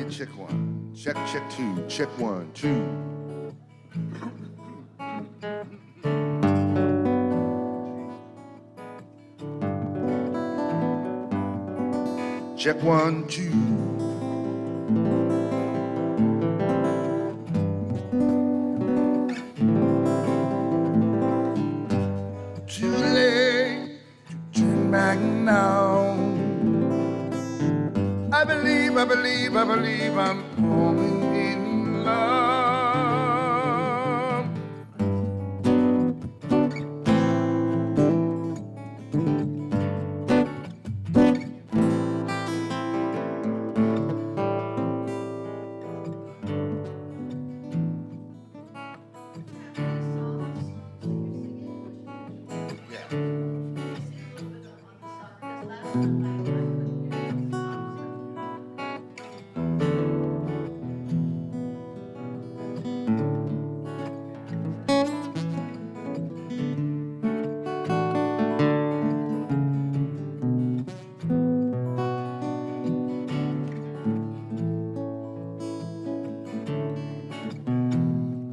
Check one. Check two. Check one, two. Check one, two. Too late to turn back now. I believe I'm falling in love.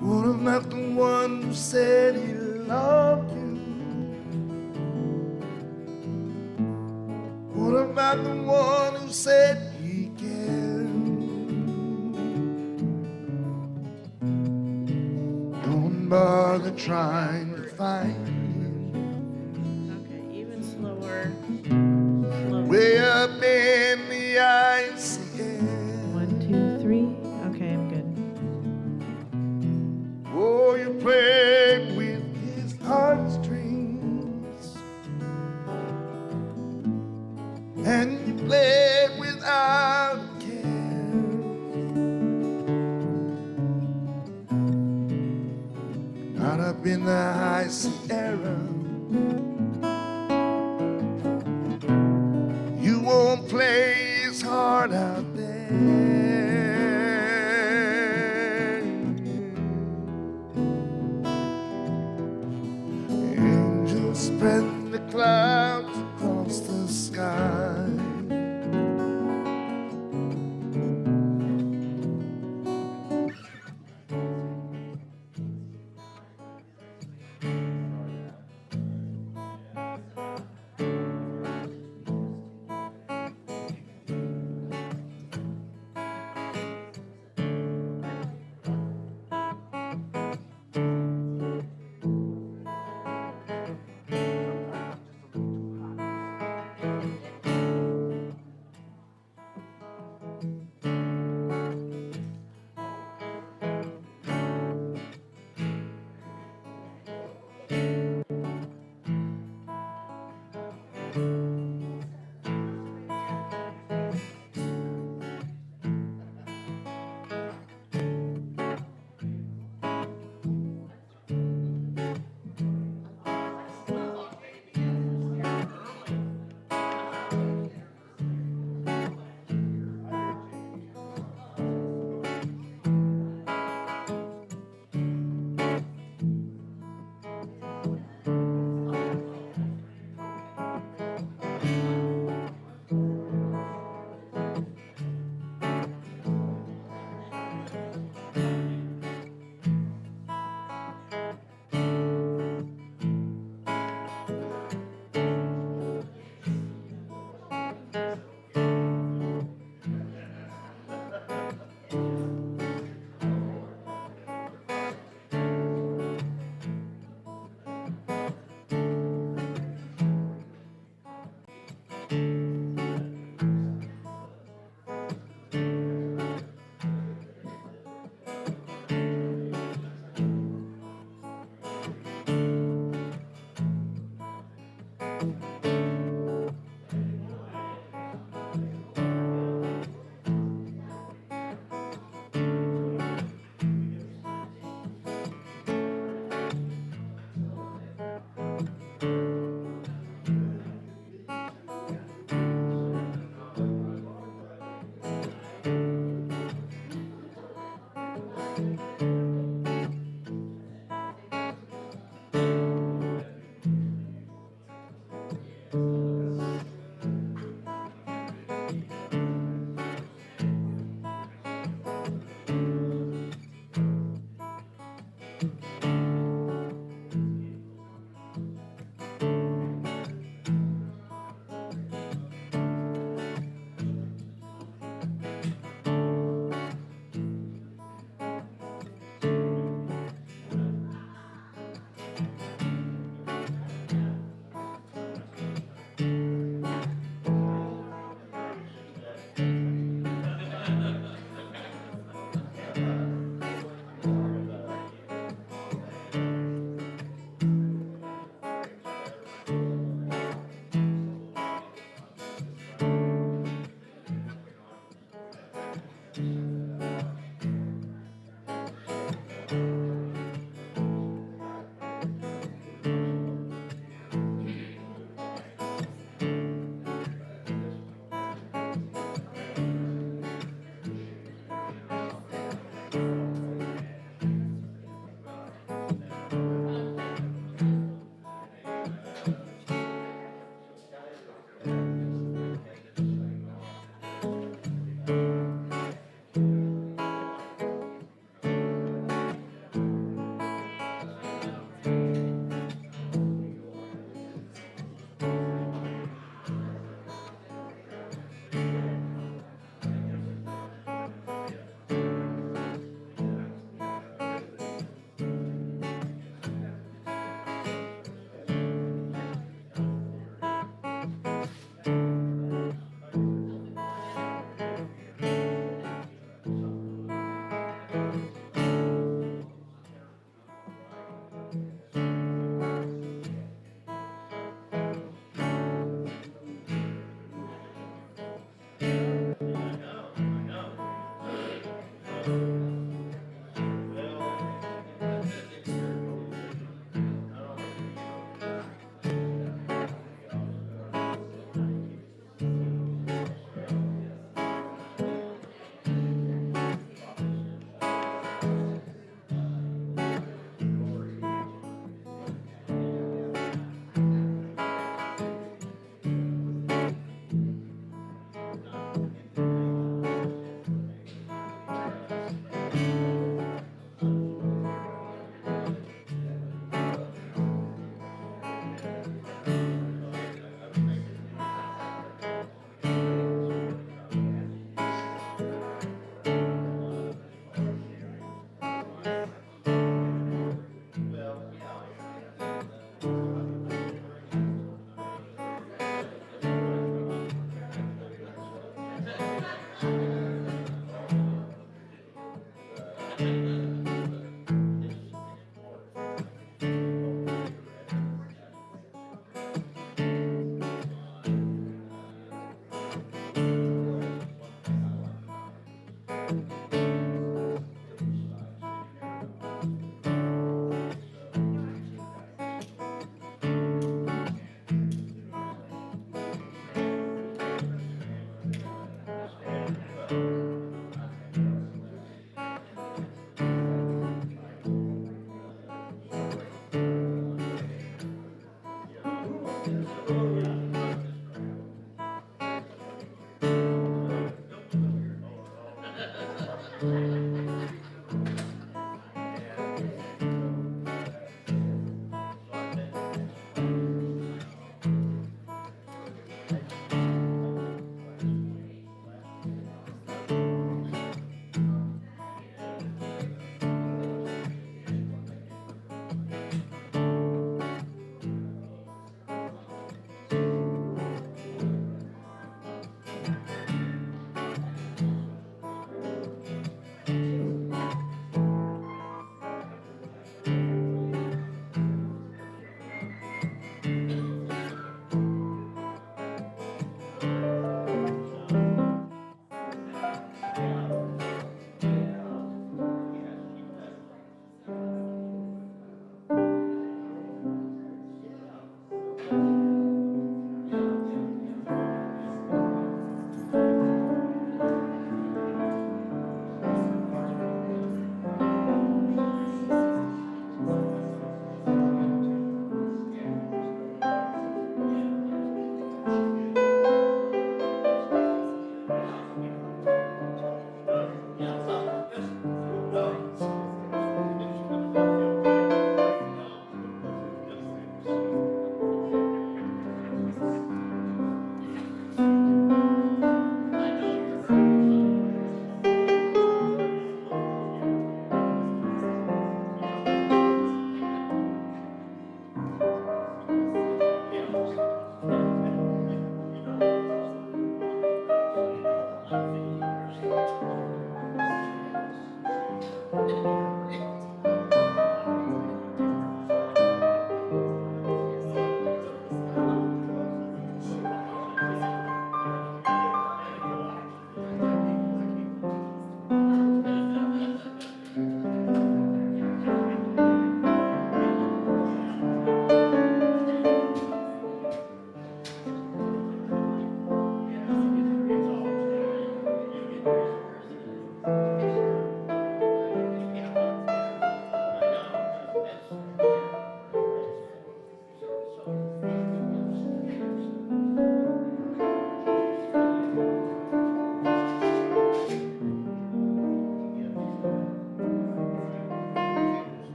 What about the one who said he loved you? What about the one who said he Don't bother trying to find me. Okay, even slower. Slower. Way up in the icy air. 1, 2, 3. Okay, I'm good. Oh, you played with his heartstrings, and you played without care. Not up in the high Sierra, you won't play as hard out there. Angels spread the clouds across the sky.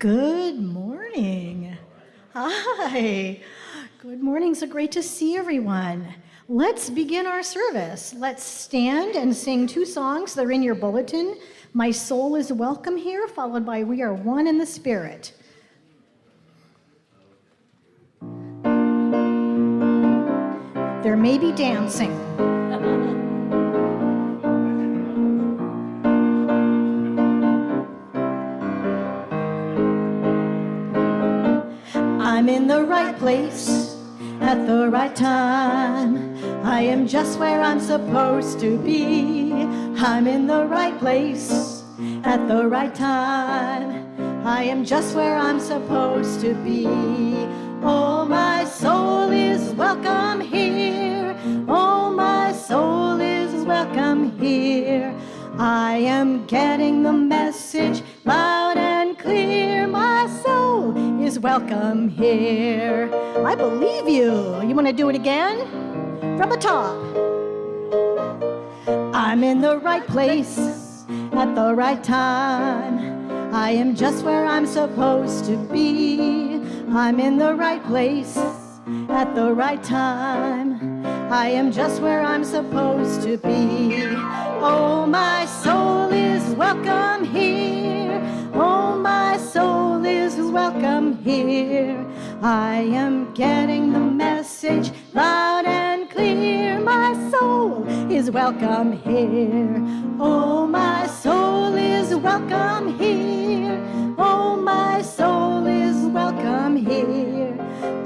Good morning. Hi. Good morning. So great to see everyone. Let's begin our service. Let's stand and sing two songs that are in your bulletin. My Soul is Welcome Here, followed by We Are One in the Spirit. There may be dancing. I'm in the right place at the right time. I am just where I'm supposed to be. I'm in the right place at the right time. I am just where I'm supposed to be. Oh, my soul is welcome here. Oh, my soul is welcome here. I am getting the message loud and clear. My soul is welcome here. I believe you. You want to do it again? From the top. I'm in the right place at the right time. I am just where I'm supposed to be. I'm in the right place at the right time. I am just where I'm supposed to be. Oh, my soul is welcome here. Oh, my soul is welcome here. I am getting the message loud and clear. My soul is welcome here. Oh, my soul is welcome here. Oh, my soul is welcome here.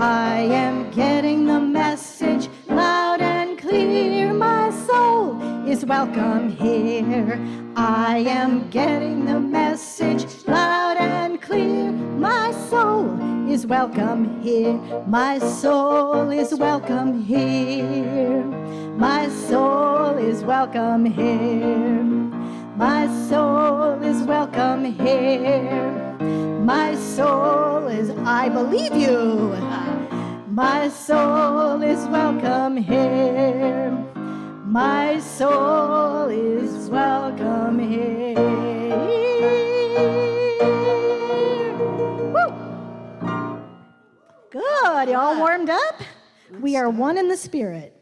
I am getting the message loud and clear. My soul is welcome here. I am getting the message loud and clear. My soul is welcome here. My soul is welcome here. My soul is welcome here. My soul is welcome here. My soul is, I believe you. My soul is welcome here. My soul is welcome here. Woo. Good. You all warmed up? We are one in the Spirit.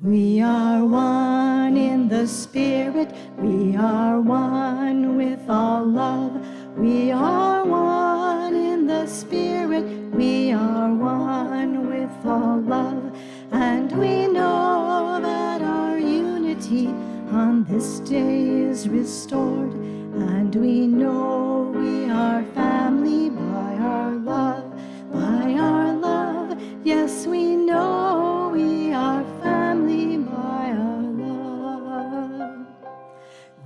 We are one in the Spirit. We are one with all love. We are one in the Spirit. We are one with all love. And we know that our unity on this day is restored. And we know we are family by our love, by our love. Yes, we know we are family by our love.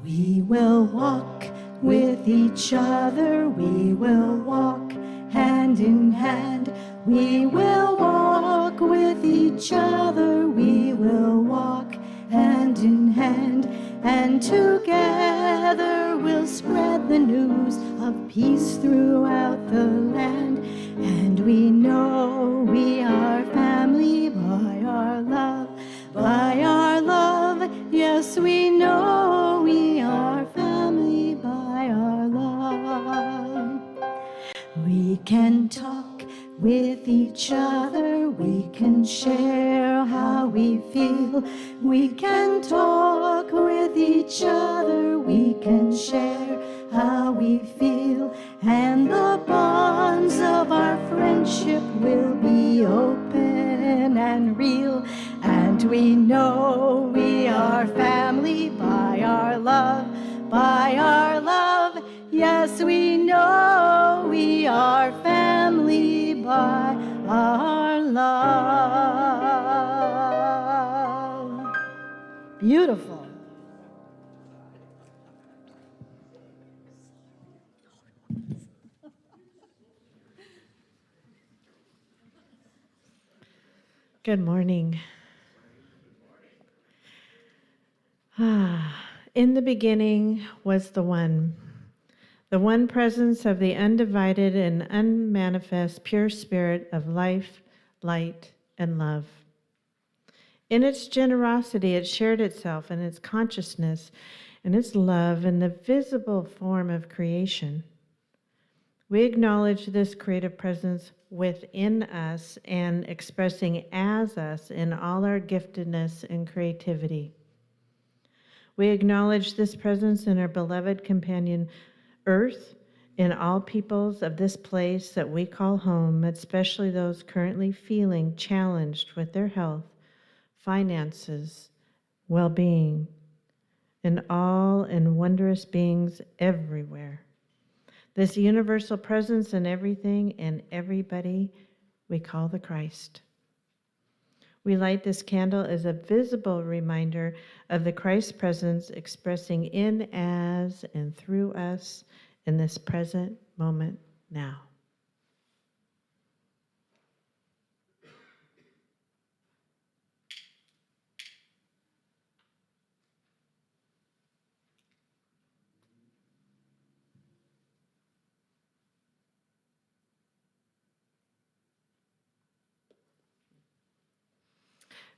We will walk with each other. We will walk hand in hand. We will walk with each other. We will walk hand in hand. And together we'll spread the news of peace throughout the land. And we know we are family by our love, by our love. Yes, we know we are family by our love. We can talk with each other. We can share how we feel. We can talk with each other. We can share how we feel. And the bonds of our friendship will be open and real. And we know we are family by our love, by our love. Yes, we know we are family by our love. Beautiful. Good morning. In the beginning was the one presence of the undivided and unmanifest pure spirit of life, light, and love. In its generosity, it shared itself and its consciousness and its love in the visible form of creation. We acknowledge this creative presence within us and expressing as us in all our giftedness and creativity. We acknowledge this presence in our beloved companion, Earth, in all peoples of this place that we call home, especially those currently feeling challenged with their health, finances, well-being, and all in wondrous beings everywhere. This universal presence in everything and everybody we call the Christ. We light this candle as a visible reminder of the Christ presence expressing in, as, and through us in this present moment now.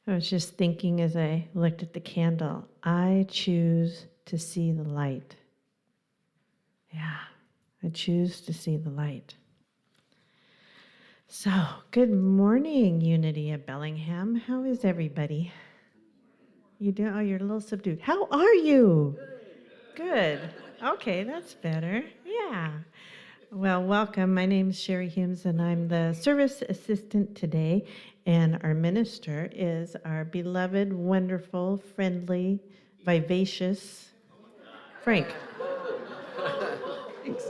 I was just thinking as I looked at the candle, I choose to see the light. Yeah, I choose to see the light. So, good morning, Unity of Bellingham. How is everybody? You do? Oh, you're a little subdued. How are you? Good. Okay, that's better. Yeah. Well, welcome. My name is Sherry Humes, and I'm the service assistant today. And our minister is our beloved, wonderful, friendly, vivacious Frank. Thanks.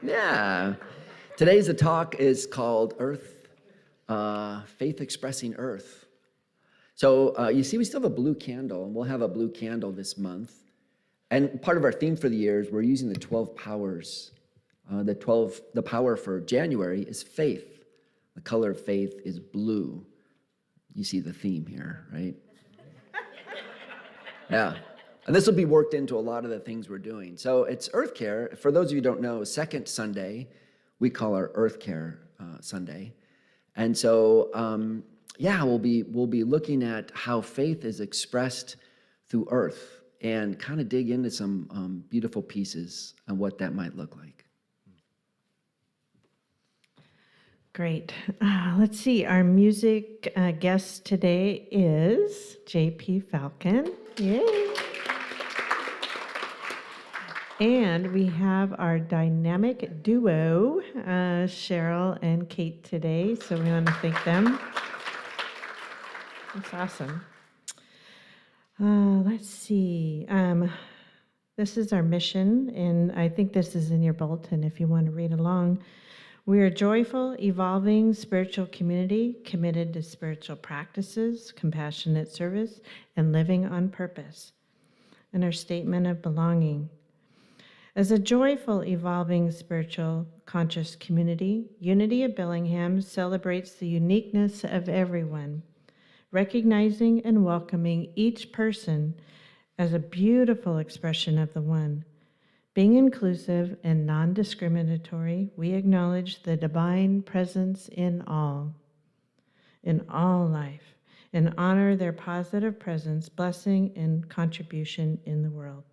Yeah. Today's talk is called Earth, Faith Expressing Earth. So you see, we still have a blue candle, and we'll have a blue candle this month. And part of our theme for the year is we're using the 12 powers. The power for January is faith. The color of faith is blue. You see the theme here, right? Yeah. And this will be worked into a lot of the things we're doing. So it's Earth Care. For those of you who don't know, second Sunday, we call our Earth Care Sunday. And so, we'll be looking at how faith is expressed through earth and kind of dig into some beautiful pieces and what that might look like. Great. Let's see. Our music guest today is J.P. Falcon. Yay. And we have our dynamic duo, Cheryl and Kate, today. So we want to thank them. That's awesome. Let's see. This is our mission, and I think this is in your bulletin if you want to read along. We are a joyful, evolving spiritual community committed to spiritual practices, compassionate service, and living on purpose. And our statement of belonging. As a joyful, evolving spiritual conscious community, Unity of Bellingham celebrates the uniqueness of everyone, recognizing and welcoming each person as a beautiful expression of the One. Being inclusive and non-discriminatory, we acknowledge the divine presence in all life, and honor their positive presence, blessing, and contribution in the world.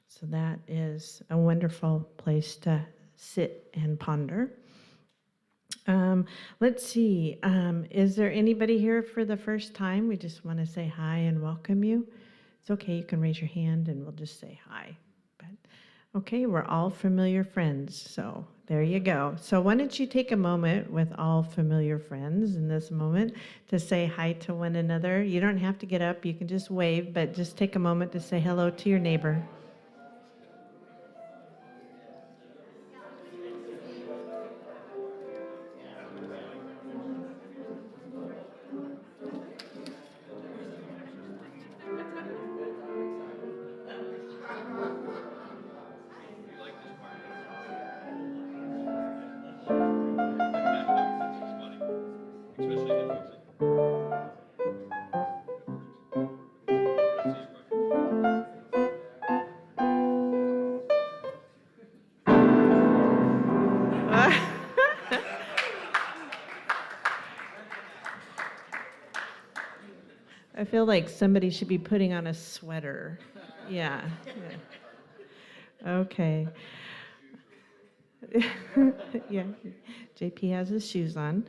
So that is a wonderful place to sit and ponder. Let's see, is there anybody here for the first time? We just want to say hi and welcome you. It's okay, you can raise your hand and we'll just say hi. But okay, we're all familiar friends, so there you go. So why don't you take a moment with all familiar friends in this moment to say hi to one another. You don't have to get up, you can just wave, but just take a moment to say hello to your neighbor. I feel like somebody should be putting on a sweater. Yeah. Okay. Yeah, JP has his shoes on.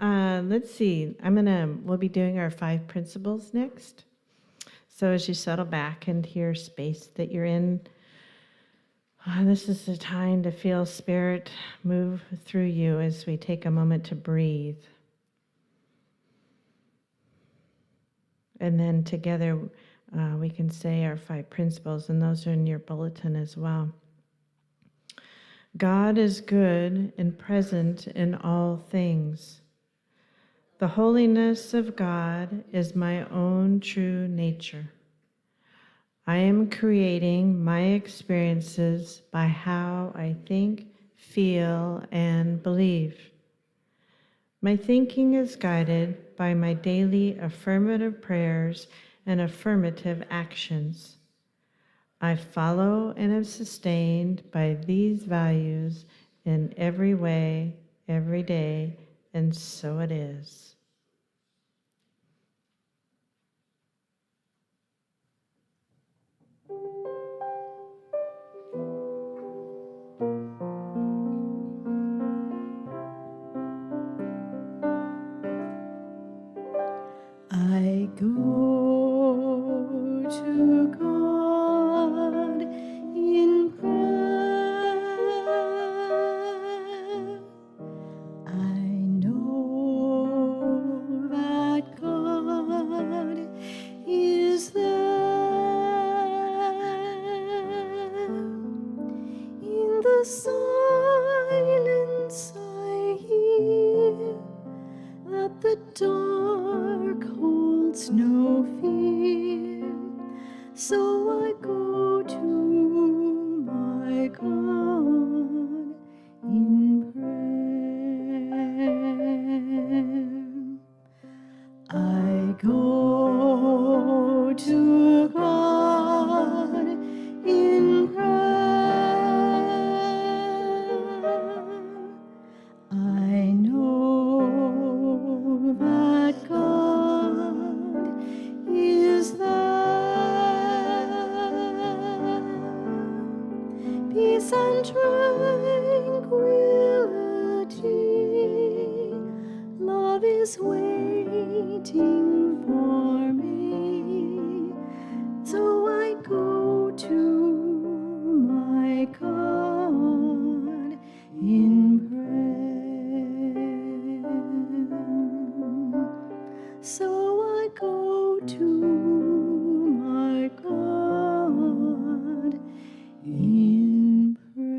Let's see. We'll be doing our 5 principles next. So as you settle back into your space that you're in, this is the time to feel Spirit move through you as we take a moment to breathe. And then together we can say our 5 principles, and those are in your bulletin as well. God is good and present in all things. The holiness of God is my own true nature. I am creating my experiences by how I think, feel, and believe. My thinking is guided by my daily affirmative prayers and affirmative actions. I follow and am sustained by these values in every way, every day, and so it is. I go to God in prayer. I know that God is there in the silence. I hear that the dark holds no fear, so I go to my God in prayer. I go to God in prayer. I know that God is there. Peace and tranquility, love is waiting for me. So I go to my God in prayer. So I go to my God in prayer.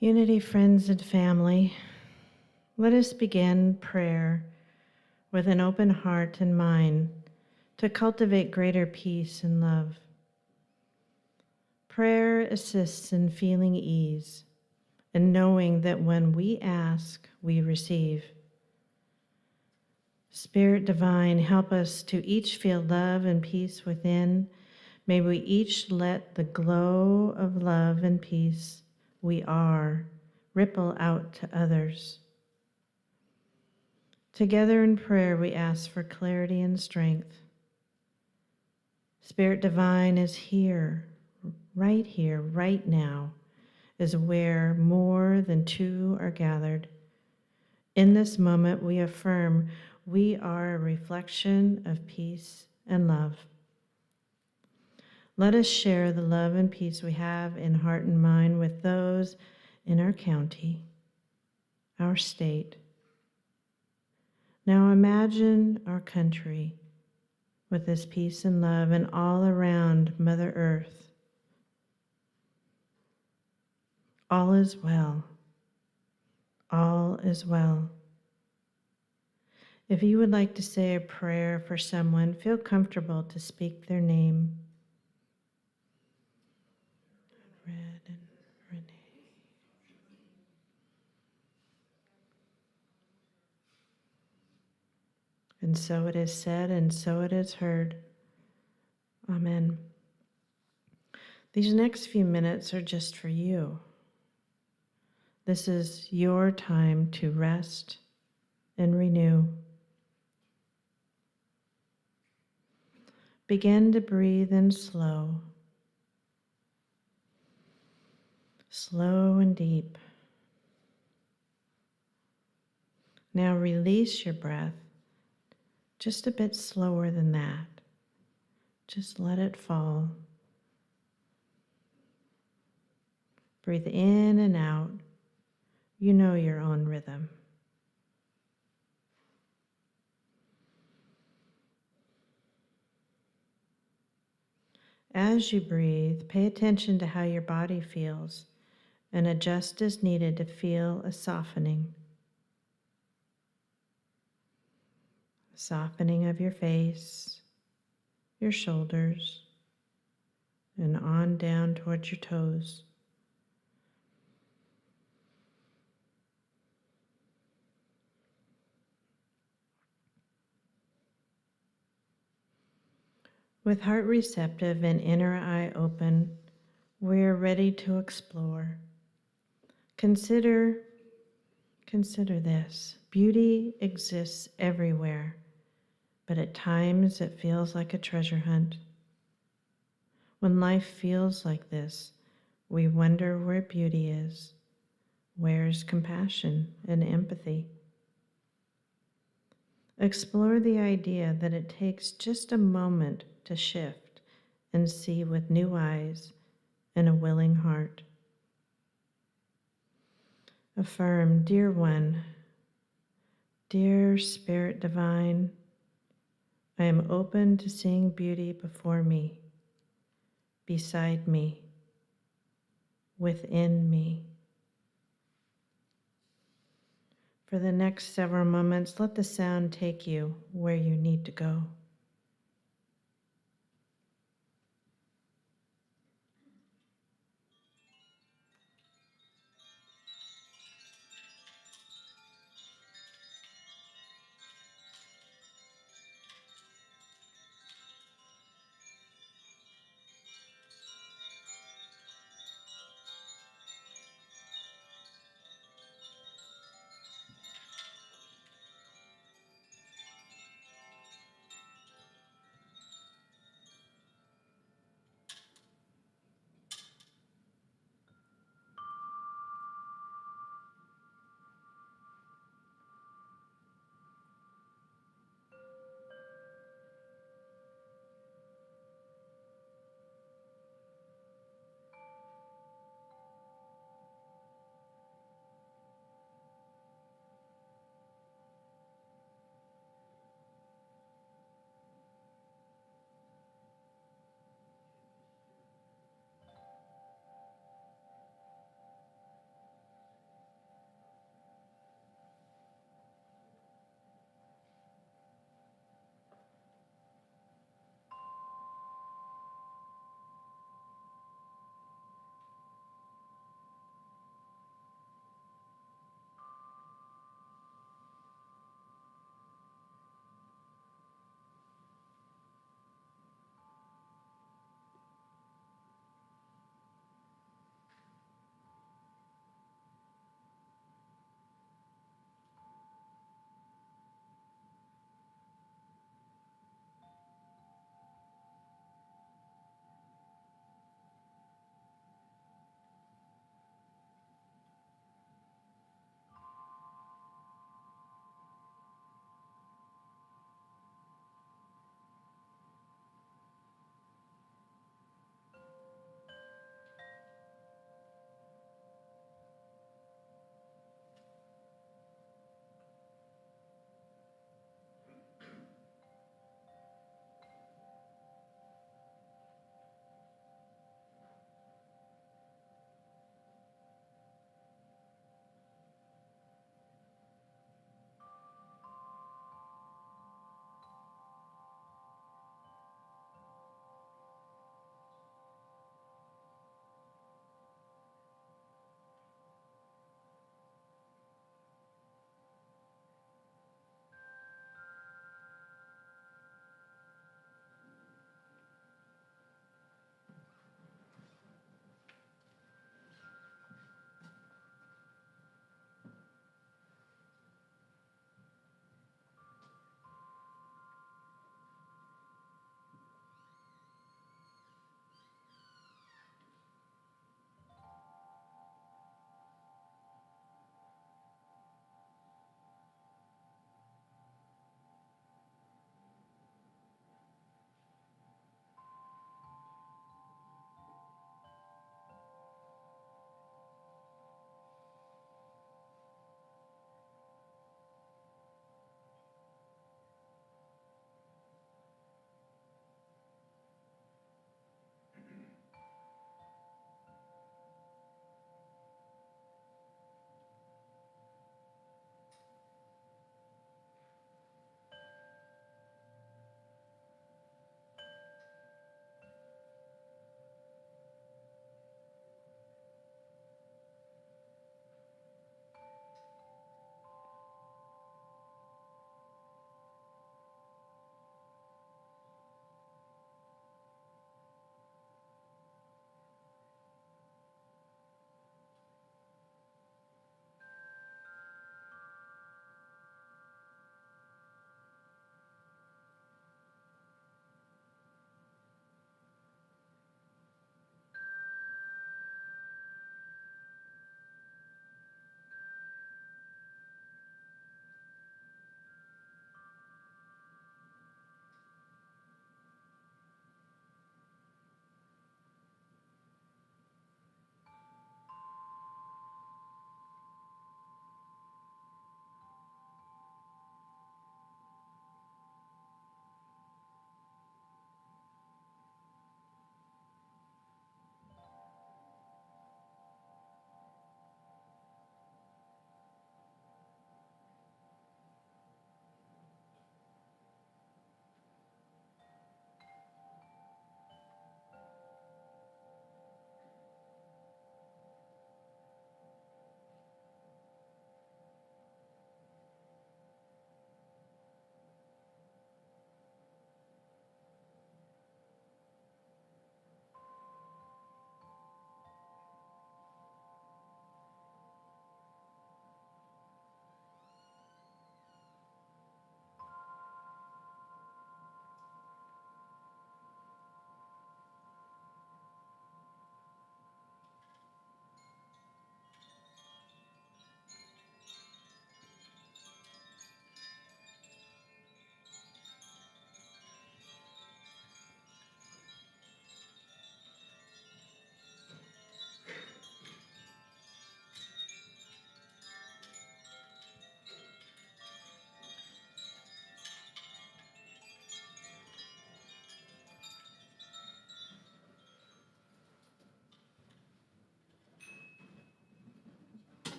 Unity, friends, and family, let us begin prayer with an open heart and mind to cultivate greater peace and love. Prayer assists in feeling ease and knowing that when we ask, we receive. Spirit divine, help us to each feel love and peace within. May we each let the glow of love and peace we are ripple out to others. Together in prayer, we ask for clarity and strength. Spirit divine is here, right now, is where more than 2 are gathered. In this moment, we affirm we are a reflection of peace and love. Let us share the love and peace we have in heart and mind with those in our county, our state. Now imagine our country with this peace and love and all around Mother Earth. All is well. All is well. If you would like to say a prayer for someone, feel comfortable to speak their name. Red and Renee. And so it is said, and so it is heard. Amen. These next few minutes are just for you. This is your time to rest and renew. Begin to breathe in slow and deep. Now release your breath just a bit slower than that. Just let it fall. Breathe in and out. You know your own rhythm. As you breathe, pay attention to how your body feels and adjust as needed to feel a softening. Softening of your face, your shoulders, and on down towards your toes. With heart receptive and inner eye open, we are ready to explore. Consider this. Beauty exists everywhere, but at times it feels like a treasure hunt. When life feels like this, we wonder where beauty is. Where's compassion and empathy? Explore the idea that it takes just a moment to shift and see with new eyes and a willing heart. Affirm, dear one, dear Spirit Divine, I am open to seeing beauty before me, beside me, within me. For the next several moments, let the sound take you where you need to go.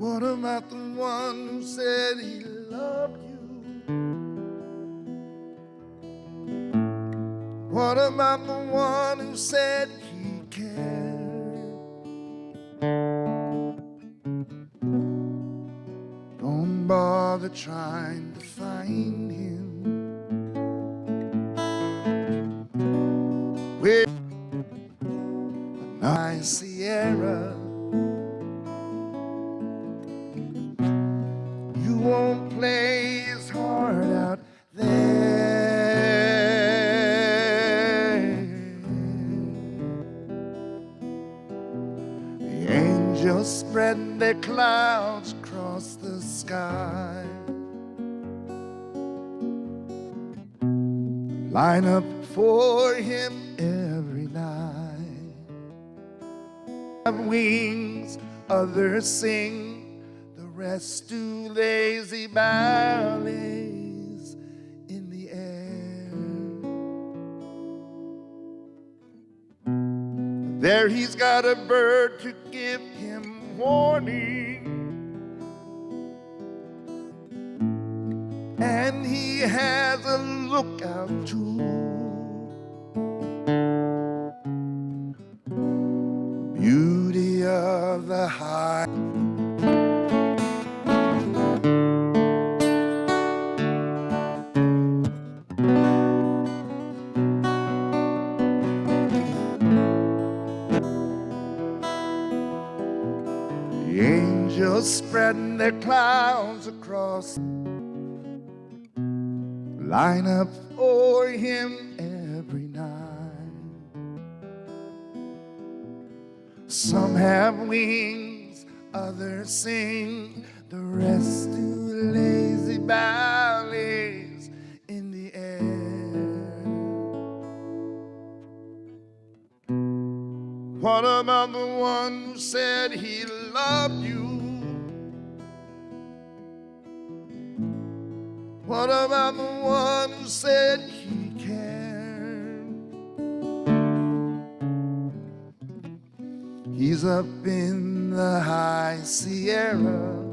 What about the one who said he loved you? What about the one who said he cared? Don't bother trying to find him with a nice Sierra. You won't play his heart out there. The angels spread their clouds across the sky. Line up for him every night. Have wings, others sing, the rest do lazy ballets in the air. There he's got a bird to give him warning, and he has a lookout too. Beauty of the high. The angels spreading their clouds across. Line up for him every night. Some have wings, others sing, the rest do lazy ballets in the air. What about the one who said he loved you? What about the one who said he cared? He's up in the high Sierra,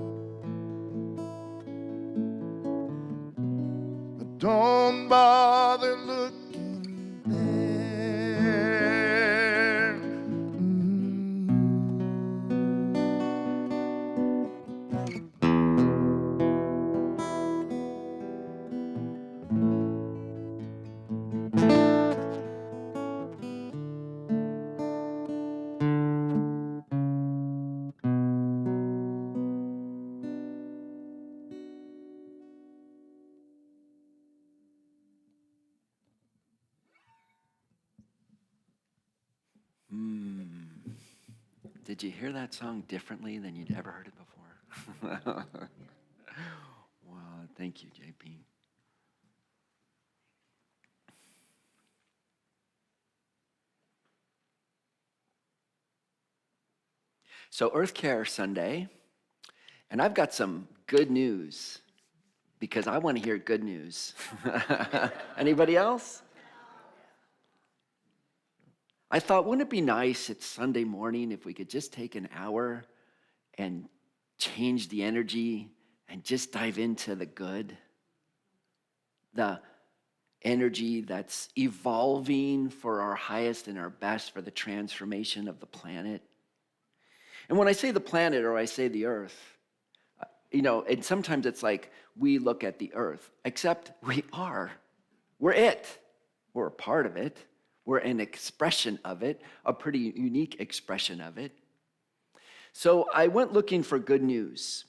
but don't bother looking there. Did you hear that song differently than you'd ever heard it before? Wow, thank you, JP. So Earth Care Sunday, and I've got some good news because I want to hear good news. Anybody else? I thought, wouldn't it be nice, it's Sunday morning, if we could just take an hour and change the energy and just dive into the good? The energy that's evolving for our highest and our best for the transformation of the planet. And when I say the planet or I say the earth, and sometimes it's like we look at the earth, except we're it. We're a part of it. We're an expression of it, a pretty unique expression of it. So I went looking for good news,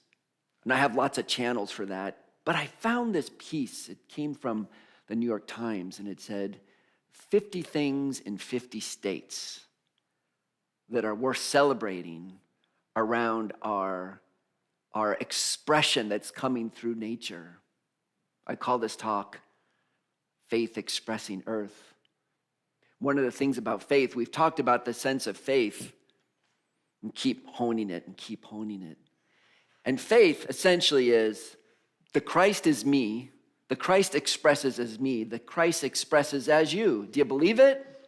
and I have lots of channels for that, but I found this piece. It came from the New York Times, and it said 50 things in 50 states that are worth celebrating around our expression that's coming through nature. I call this talk Faith Expressing Earth. One of the things about faith, we've talked about the sense of faith and keep honing it and keep honing it. And faith essentially is the Christ is me, the Christ expresses as me, the Christ expresses as you. Do you believe it?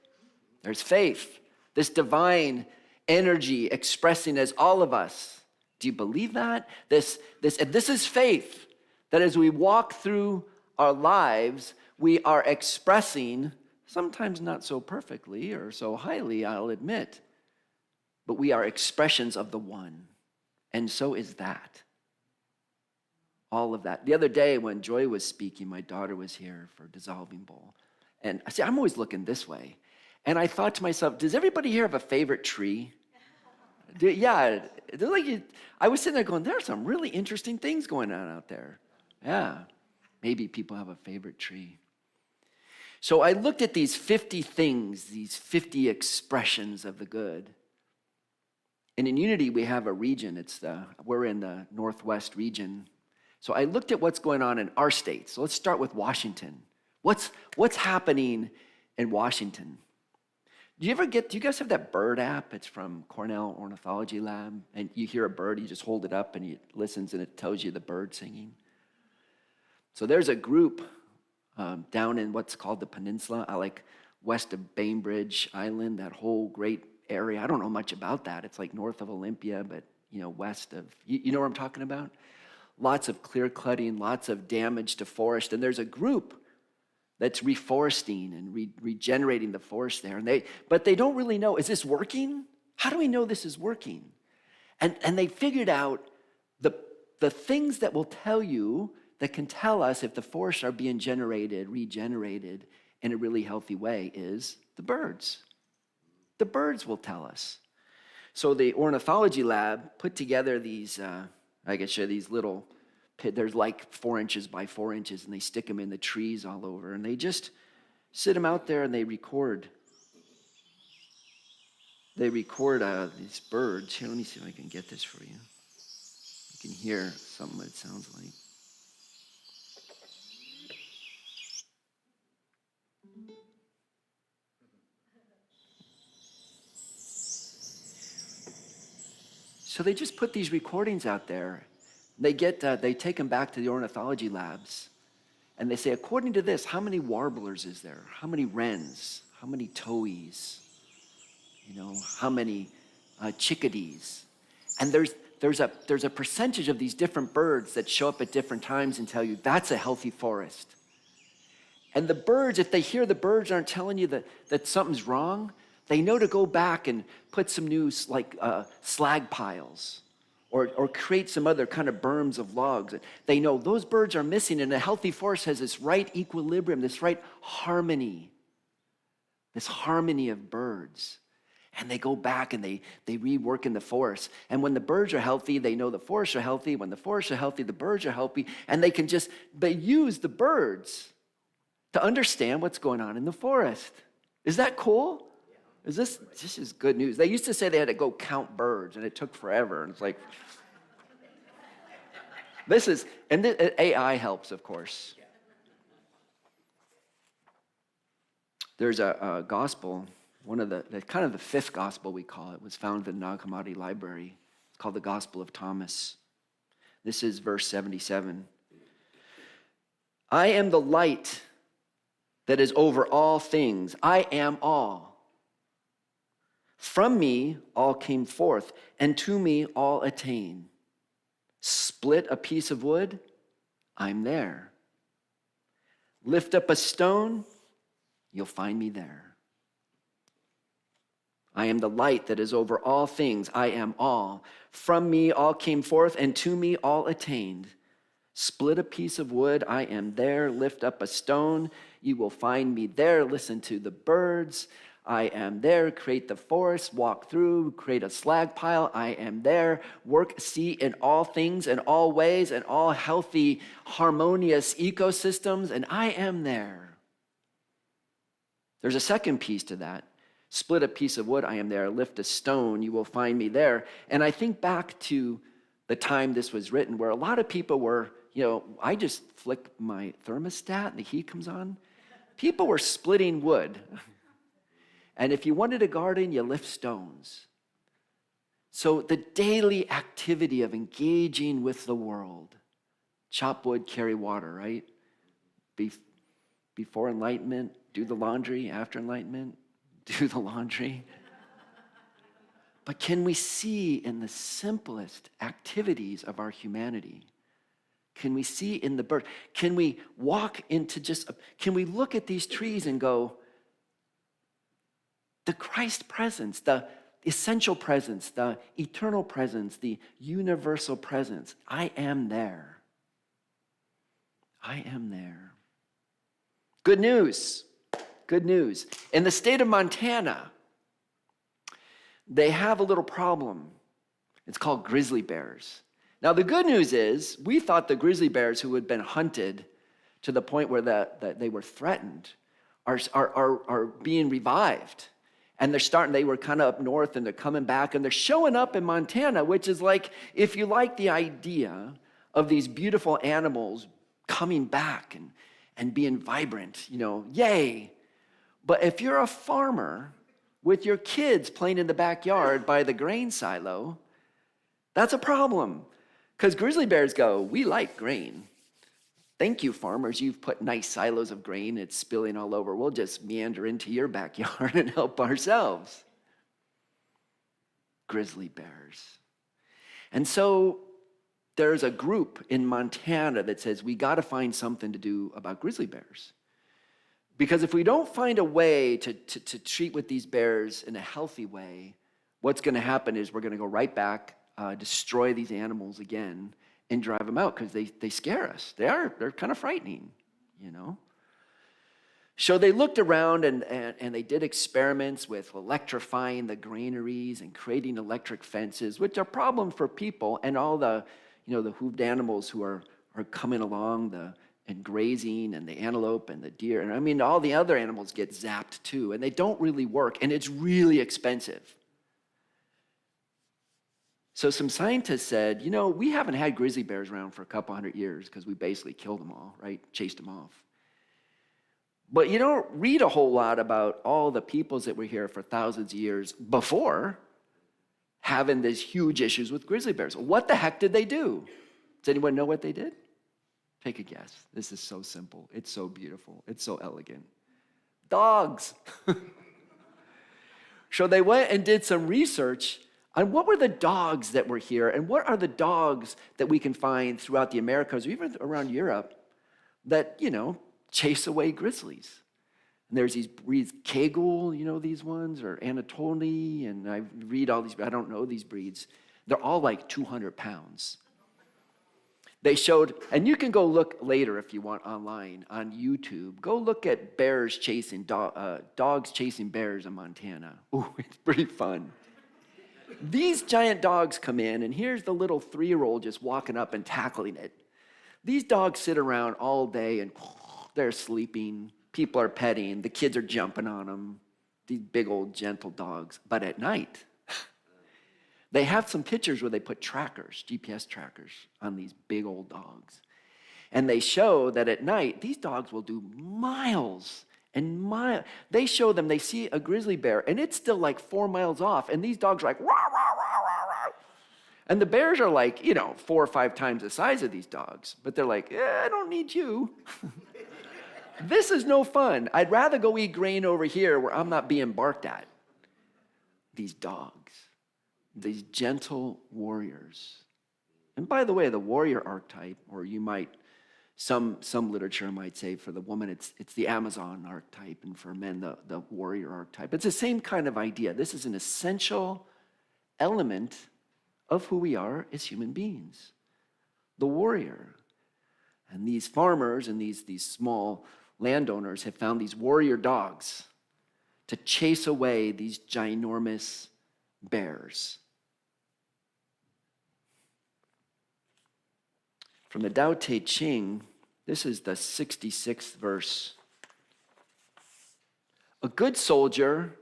There's faith, this divine energy expressing as all of us Do you believe that? This is faith, that as we walk through our lives, we are expressing, sometimes not so perfectly or so highly, I'll admit, but we are expressions of the one. And so is that. All of that. The other day when Joy was speaking, my daughter was here for Dissolving Bowl. And I see, I'm always looking this way. And I thought to myself, does everybody here have a favorite tree? Yeah, I was sitting there going, there are some really interesting things going on out there. Yeah, maybe people have a favorite tree. So I looked at these 50 things, these 50 expressions of the good. And in Unity, we have a region. We're in the Northwest region. So I looked at what's going on in our state. So let's start with Washington. What's happening in Washington? Do you guys have that bird app? It's from Cornell Ornithology Lab. And you hear a bird, you just hold it up and it listens and it tells you the bird singing. So there's a group down in what's called the peninsula, like west of Bainbridge Island, that whole great area. I don't know much about that. It's like north of Olympia, but west of, you know what I'm talking about? Lots of clear cutting, lots of damage to forest. And there's a group that's reforesting and regenerating the forest there. But they don't really know, is this working? How do we know this is working? And they figured out the things that will tell you, that can tell us if the forests are being regenerated in a really healthy way is the birds. The birds will tell us. So the ornithology lab put together these, I can show these little there's like 4 inches by 4 inches, and they stick them in the trees all over, and they just sit them out there and they record. They record these birds. Here, let me see if I can get this for you. You can hear something that it sounds like. So they just put these recordings out there. They take them back to the ornithology labs, and they say, according to this, how many warblers is there? How many wrens? How many towhees? How many chickadees? And there's a percentage of these different birds that show up at different times and tell you that's a healthy forest. And the birds, if they hear the birds aren't telling you that something's wrong, they know to go back and put some new slag piles or create some other kind of berms of logs. They know those birds are missing, and a healthy forest has this right equilibrium, this right harmony, this harmony of birds. And they go back and they rework in the forest. And when the birds are healthy, they know the forests are healthy. When the forests are healthy, the birds are healthy. And they use the birds to understand what's going on in the forest. Is that cool? This is good news. They used to say they had to go count birds, and it took forever. And it's like, AI helps, of course. There's a gospel, one of the kind of the fifth gospel we call it, was found in the Nag Hammadi library. It's called the Gospel of Thomas. This is verse 77. I am the light that is over all things. I am all. From me all came forth, and to me all attain. Split a piece of wood, I'm there. Lift up a stone, you'll find me there. I am the light that is over all things. I am all. From me all came forth, and to me all attained. Split a piece of wood, I am there. Lift up a stone, you will find me there. Listen to the birds, I am there. Create the forest, walk through, create a slag pile, I am there. Work, see in all things, in all ways, in all healthy, harmonious ecosystems, and I am there. There's a second piece to that. Split a piece of wood, I am there. Lift a stone, you will find me there. And I think back to the time this was written, where a lot of people were, I just flick my thermostat and the heat comes on. People were splitting wood. And if you wanted a garden, you lift stones. So the daily activity of engaging with the world, chop wood, carry water, right? Before enlightenment, do the laundry. After enlightenment, do the laundry. But can we see in the simplest activities of our humanity? Can we see in the bird? Can we walk into can we look at these trees and go, the Christ presence, the essential presence, the eternal presence, the universal presence, I am there. I am there. Good news. Good news. In the state of Montana, they have a little problem. It's called grizzly bears. Now, the good news is we thought the grizzly bears who had been hunted to the point where that they were threatened are being revived. And they were kind of up north and they're coming back and they're showing up in Montana, which is like, if you like the idea of these beautiful animals coming back and being vibrant, yay. But if you're a farmer with your kids playing in the backyard by the grain silo, that's a problem. Because grizzly bears go, we like grain. Thank you, farmers. You've put nice silos of grain. It's spilling all over. We'll just meander into your backyard and help ourselves. Grizzly bears. And so there's a group in Montana that says we got to find something to do about grizzly bears. Because if we don't find a way to treat with these bears in a healthy way, what's going to happen is we're going to go right back, destroy these animals again, and drive them out because they scare us. They're kind of frightening, So they looked around and they did experiments with electrifying the granaries and creating electric fences, which are problems for people and all the hooved animals who are coming along and grazing, and the antelope and the deer. And I mean, all the other animals get zapped too, and they don't really work, and it's really expensive. So some scientists said, we haven't had grizzly bears around for a couple hundred years because we basically killed them all, right? Chased them off. But you don't read a whole lot about all the peoples that were here for thousands of years before having these huge issues with grizzly bears. What the heck did they do? Does anyone know what they did? Take a guess. This is so simple. It's so beautiful. It's so elegant. Dogs. So they went and did some research on what were the dogs that were here and what are the dogs that we can find throughout the Americas or even around Europe that, chase away grizzlies. And there's these breeds, Kegel, these ones, or Anatoli, and I read all these, but I don't know these breeds. They're all like 200 pounds. They showed, and you can go look later if you want online on YouTube. Go look at bears chasing dogs chasing bears in Montana. Ooh, it's pretty fun. These giant dogs come in, and here's the little 3-year-old just walking up and tackling it. These dogs sit around all day, and they're sleeping. People are petting. The kids are jumping on them. These big old gentle dogs. But at night, they have some pictures where they put trackers, GPS trackers, on these big old dogs. And they show that at night, these dogs will do miles and miles. They show them, they see a grizzly bear, and it's still like 4 miles off. And these dogs are like, rah, rah, rah, rah, rah. And the bears are like, 4 or 5 times the size of these dogs. But they're like, I don't need you. This is no fun. I'd rather go eat grain over here where I'm not being barked at. These dogs. These gentle warriors. And by the way, the warrior archetype, or you might, some literature might say for the woman, it's the Amazon archetype, and for men, the warrior archetype. It's the same kind of idea. This is an essential element of who we are as human beings. The warrior. And these farmers and these small landowners have found these warrior dogs to chase away these ginormous bears. From the Tao Te Ching, this is the 66th verse. A good soldier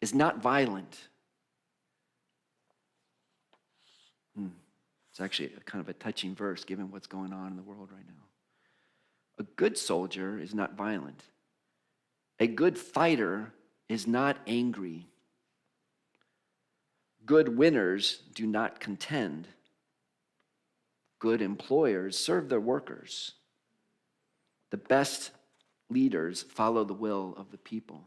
is not violent. It's actually kind of a touching verse given what's going on in the world right now. A good soldier is not violent. A good fighter is not angry. Good winners do not contend. Good employers serve their workers. The best leaders follow the will of the people.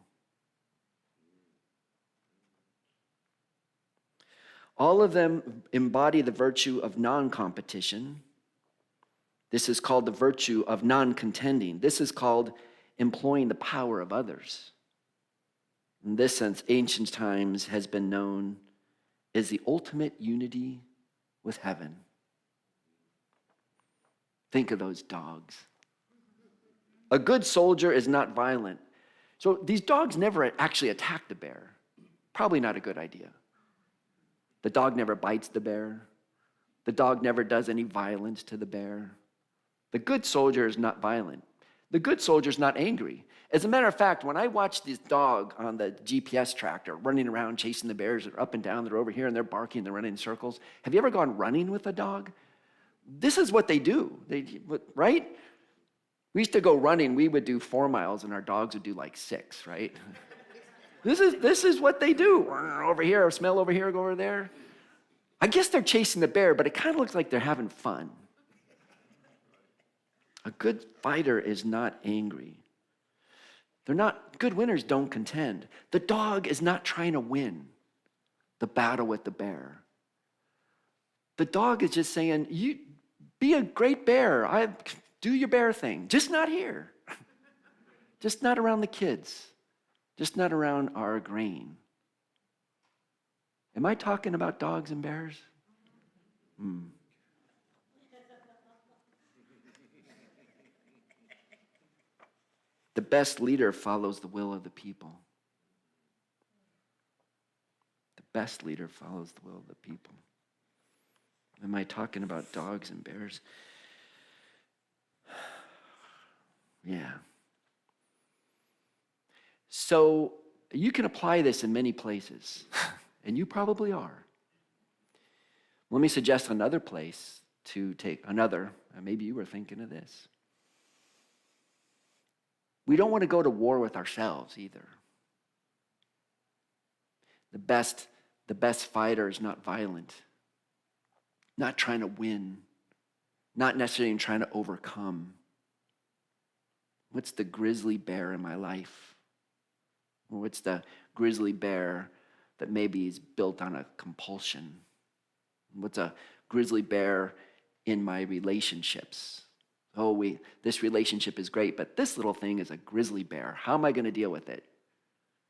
All of them embody the virtue of non-competition. This is called the virtue of non-contending. This is called employing the power of others. In this sense, ancient times has been known as the ultimate unity with heaven. Think of those dogs. A good soldier is not violent. So these dogs never actually attack the bear. Probably not a good idea. The dog never bites the bear. The dog never does any violence to the bear. The good soldier is not violent. The good soldier is not angry. As a matter of fact, when I watch this dog on the GPS tractor running around chasing the bears, they're up and down, they're over here, and they're barking, they're running in circles. Have you ever gone running with a dog? This is what they do, right? We used to go running, we would do 4 miles, and our dogs would do like 6, right? This is what they do. Over here, smell over here, go over there. I guess they're chasing the bear, but it kind of looks like they're having fun. A good fighter is not angry. Good winners don't contend. The dog is not trying to win the battle with the bear. The dog is just saying, you be a great bear. Do your bear thing. Just not here. Just not around the kids. Just not around our grain. Am I talking about dogs and bears? The best leader follows the will of the people. The best leader follows the will of the people. Am I talking about dogs and bears? Yeah. So you can apply this in many places, and you probably are. Let me suggest another place to take another, and maybe you were thinking of this. We don't want to go to war with ourselves either. The best fighter is not violent, not trying to win, not necessarily trying to overcome. What's the grizzly bear in my life? Or what's the grizzly bear that maybe is built on a compulsion? What's a grizzly bear in my relationships? This relationship is great, but this little thing is a grizzly bear. How am I going to deal with it?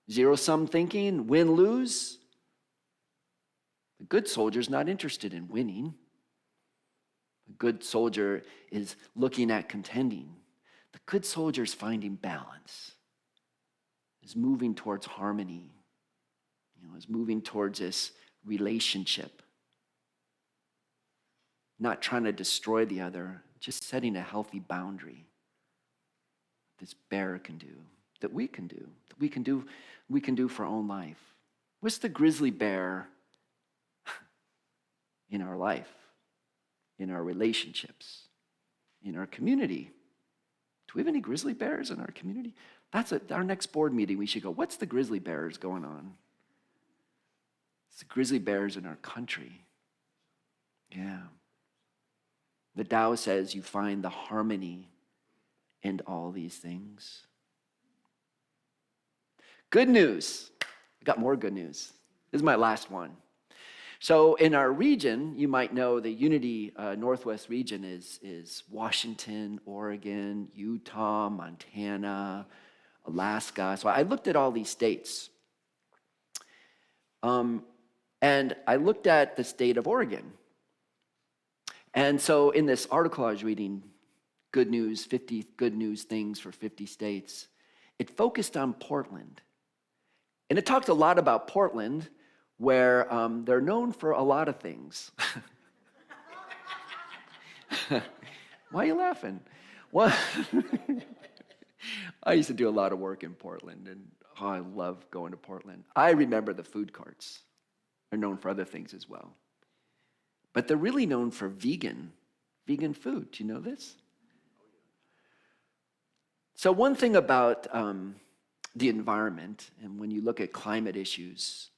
Zero-sum thinking, win-lose? The good soldier's not interested in winning. The good soldier is looking at contending. The good soldier is finding balance, is moving towards harmony, is moving towards this relationship. Not trying to destroy the other, just setting a healthy boundary. This bear can do, that we can do, we can do for our own life. What's the grizzly bear in our life, in our relationships, in our community? Do we have any grizzly bears in our community? That's our next board meeting. We should go, what's the grizzly bears going on? It's the grizzly bears in our country. Yeah. The Tao says you find the harmony in all these things. Good news. I got more good news. This is my last one. So in our region, you might know the Unity Northwest region is Washington, Oregon, Utah, Montana, Alaska. So I looked at all these states. And I looked at the state of Oregon. And so in this article I was reading, Good News, 50 Good News Things for 50 States, it focused on Portland. And it talked a lot about Portland, where they're known for a lot of things. Why are you laughing? Well, I used to do a lot of work in Portland, and I love going to Portland. I remember the food carts. They're known for other things as well. But they're really known for vegan food. Do you know this? So one thing about the environment, and when you look at climate issues,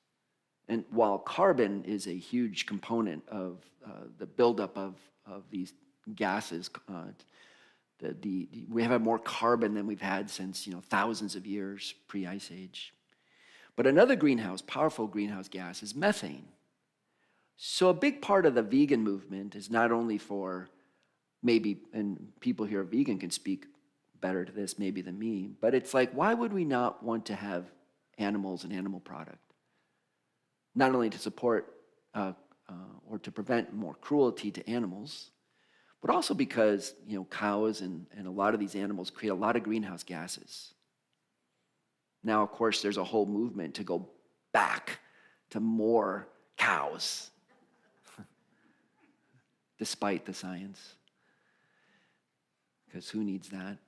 and while carbon is a huge component of the buildup of these gases, we have more carbon than we've had since thousands of years pre-Ice Age. But another powerful greenhouse gas is methane. So a big part of the vegan movement is not only for maybe, and people here are vegan can speak better to this maybe than me, but it's like, why would we not want to have animals and animal product? Not only to support or to prevent more cruelty to animals, but also because, cows and a lot of these animals create a lot of greenhouse gases. Now, of course, there's a whole movement to go back to more cows, despite the science, because who needs that?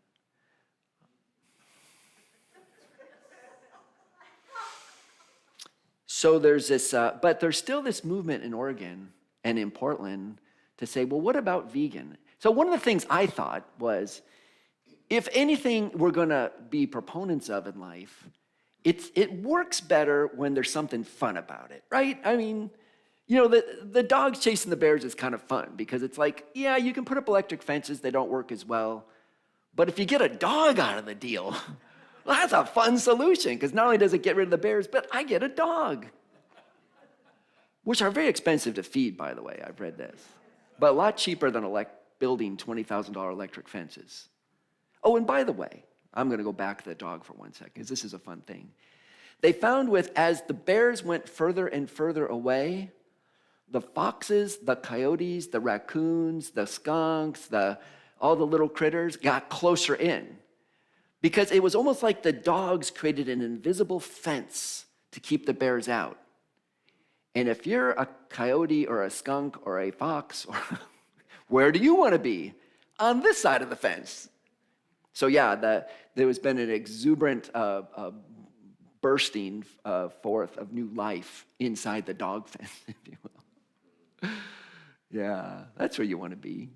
So there's this, but there's still this movement in Oregon and in Portland to say, well, what about vegan? So one of the things I thought was, if anything we're going to be proponents of in life, it works better when there's something fun about it, right? I mean, the dogs chasing the bears is kind of fun because it's like, yeah, you can put up electric fences, they don't work as well. But if you get a dog out of the deal, well, that's a fun solution because not only does it get rid of the bears, but I get a dog, which are very expensive to feed, by the way. I've read this, but a lot cheaper than building $20,000 electric fences. Oh, and by the way, I'm going to go back to the dog for 1 second because this is a fun thing. They found as the bears went further and further away, the foxes, the coyotes, the raccoons, the skunks, all the little critters got closer in. Because it was almost like the dogs created an invisible fence to keep the bears out. And if you're a coyote or a skunk or a fox, where do you want to be? On this side of the fence. So yeah, there has been an exuberant bursting forth of new life inside the dog fence, if you will. Yeah, that's where you want to be.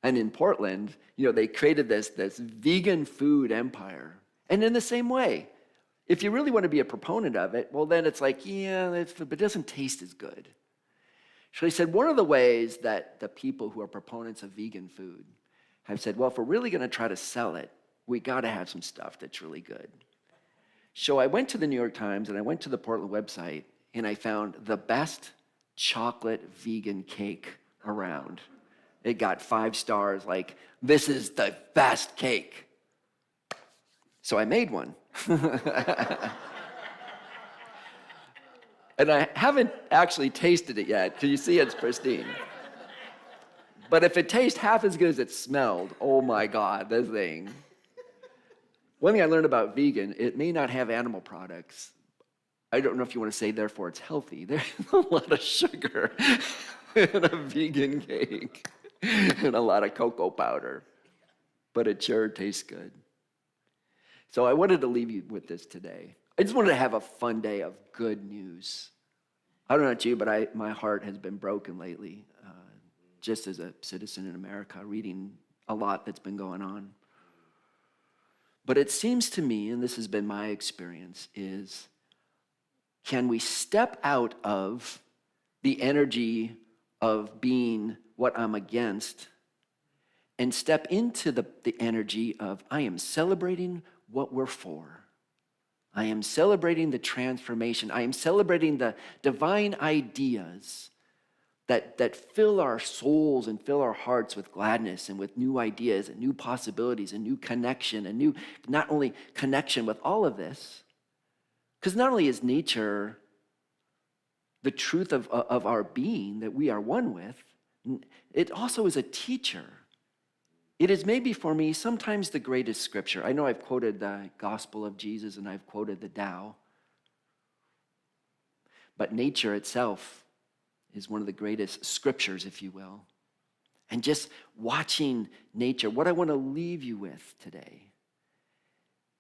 And in Portland, they created this vegan food empire. And in the same way, if you really want to be a proponent of it, well, then it's like, yeah, but it doesn't taste as good. So he said one of the ways that the people who are proponents of vegan food have said, well, if we're really going to try to sell it, we got to have some stuff that's really good. So I went to the New York Times and I went to the Portland website and I found the best chocolate vegan cake around. It got 5 stars, like, this is the best cake. So I made one. And I haven't actually tasted it yet, because you see it's pristine. But if it tastes half as good as it smelled, oh my God, this thing. One thing I learned about vegan, it may not have animal products. I don't know if you want to say, therefore, it's healthy. There's a lot of sugar in a vegan cake. And a lot of cocoa powder, but it sure tastes good. So I wanted to leave you with this today. I just wanted to have a fun day of good news. I don't know about you, but my heart has been broken lately, just as a citizen in America, reading a lot that's been going on. But it seems to me, and this has been my experience, is can we step out of the energy of being what I'm against and step into the energy of I am celebrating what we're for. I am celebrating the transformation. I am celebrating the divine ideas that fill our souls and fill our hearts with gladness and with new ideas and new possibilities and new connection and new, not only connection with all of this, because not only is nature the truth of our being that we are one with, it also is a teacher. It is maybe for me sometimes the greatest scripture. I know I've quoted the Gospel of Jesus and I've quoted the Tao. But nature itself is one of the greatest scriptures, if you will. And just watching nature, what I want to leave you with today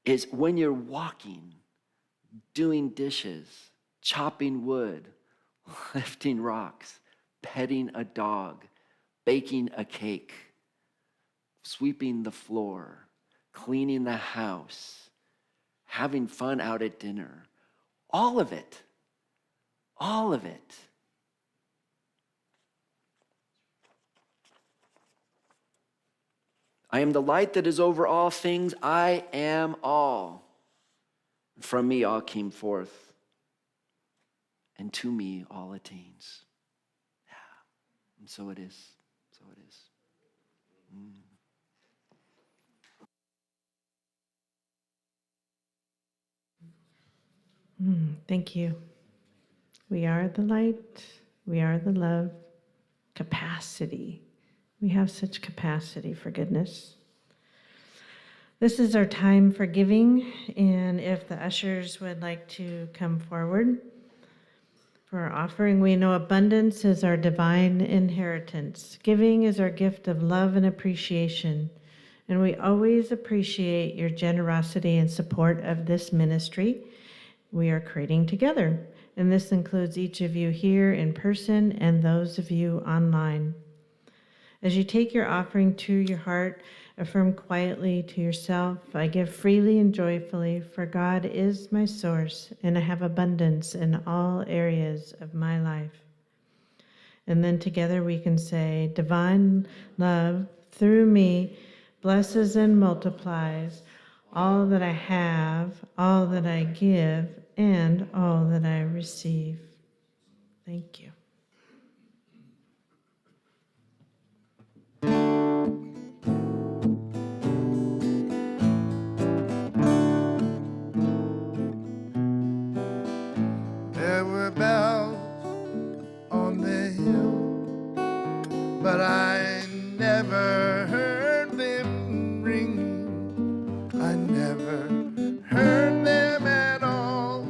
is when you're walking, doing dishes, chopping wood, lifting rocks, petting a dog, baking a cake, sweeping the floor, cleaning the house, having fun out at dinner, all of it, all of it. I am the light that is over all things. I am all. From me all came forth, and to me all attains. And so it is. So it is. Thank you. We are the light. We are the love. Capacity. We have such capacity for goodness. This is our time for giving, and if the ushers would like to come forward for our offering, we know abundance is our divine inheritance. Giving is our gift of love and appreciation, and we always appreciate your generosity and support of this ministry we are creating together. And this includes each of you here in person and those of you online. As you take your offering to your heart, affirm quietly to yourself, I give freely and joyfully, for God is my source, and I have abundance in all areas of my life. And then together we can say, divine love through me blesses and multiplies all that I have, all that I give, and all that I receive. Thank you. There were bells on the hill, but I never heard them ringing. I never heard them at all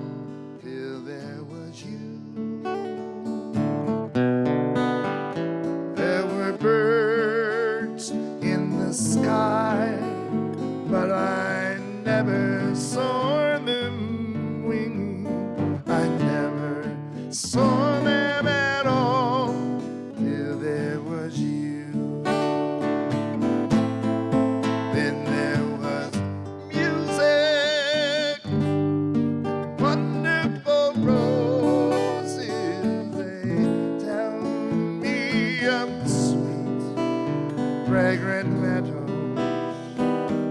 till there was you. There were birds in the sky, but I never saw them winging. I never saw them at all till there was you. Then there was music, wonderful roses. They tell me of the sweet, fragrant meadows